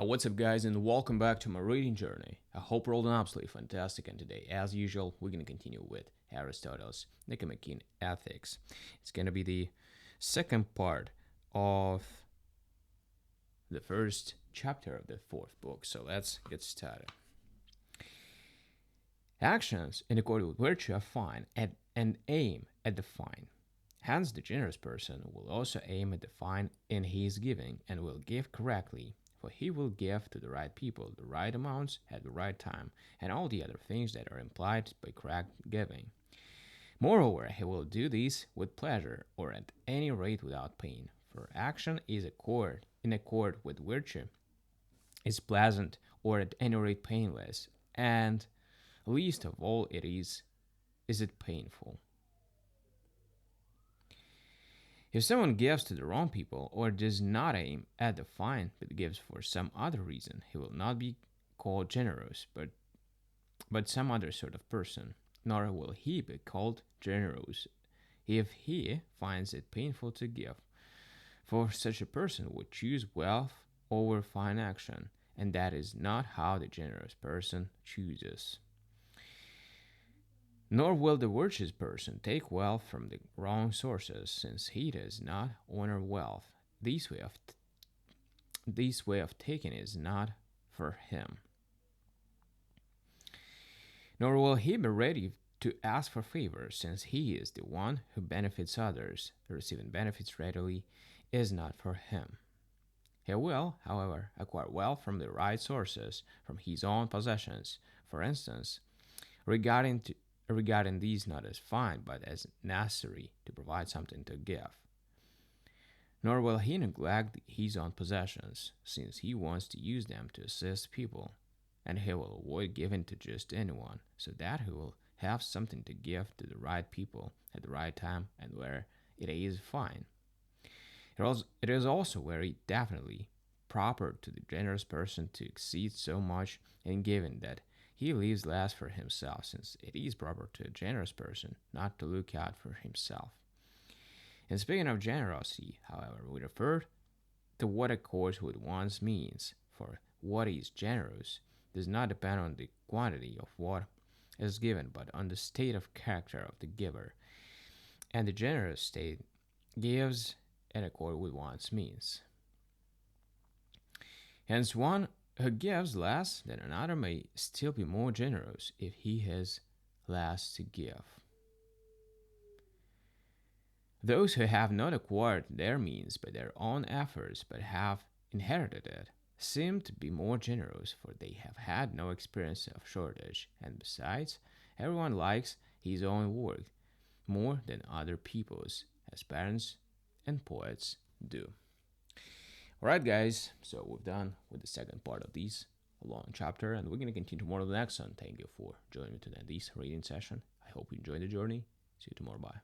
What's up, guys, and welcome back to my reading journey. I hope you're all doing absolutely fantastic, and today, as usual, we're going to continue with Aristotle's Nicomachean Ethics. It's going to be the second part of the first chapter of the fourth book, so let's get started. Actions in accord with virtue are fine and aim at the fine. Hence, the generous person will also aim at the fine in his giving and will give correctly, for he will give to the right people the right amounts at the right time, and all the other things that are implied by correct giving. Moreover, he will do this with pleasure, or at any rate without pain, for action is in accord with virtue, is pleasant, or at any rate painless, and least of all is it painful. If someone gives to the wrong people or does not aim at the fine but gives for some other reason, he will not be called generous, but some other sort of person, nor will he be called generous if he finds it painful to give. For such a person would choose wealth over fine action, and that is not how the generous person chooses. Nor will the virtuous person take wealth from the wrong sources, since he does not honor wealth. This way of taking is not for him. Nor will he be ready to ask for favors, since he is the one who benefits others. Receiving benefits readily is not for him. He will, however, acquire wealth from the right sources, from his own possessions. For instance, regarding these not as fine, but as necessary to provide something to give. Nor will he neglect his own possessions, since he wants to use them to assist people, and he will avoid giving to just anyone, so that he will have something to give to the right people at the right time and where it is fine. It is also very definitely proper to the generous person to exceed so much in giving that he leaves less for himself, since it is proper to a generous person not to look out for himself. In speaking of generosity, however, we refer to what accords with one's means, for what is generous does not depend on the quantity of what is given, but on the state of character of the giver, and the generous state gives in accord with one's means. Hence, one who gives less than another may still be more generous if he has less to give. Those who have not acquired their means by their own efforts but have inherited it seem to be more generous, for they have had no experience of shortage, and besides, everyone likes his own work more than other people's, as parents and poets do. Alright, guys, so we're done with the second part of this long chapter, and we're going to continue tomorrow the next one. Thank you for joining me today in this reading session. I hope you enjoyed the journey. See you tomorrow. Bye.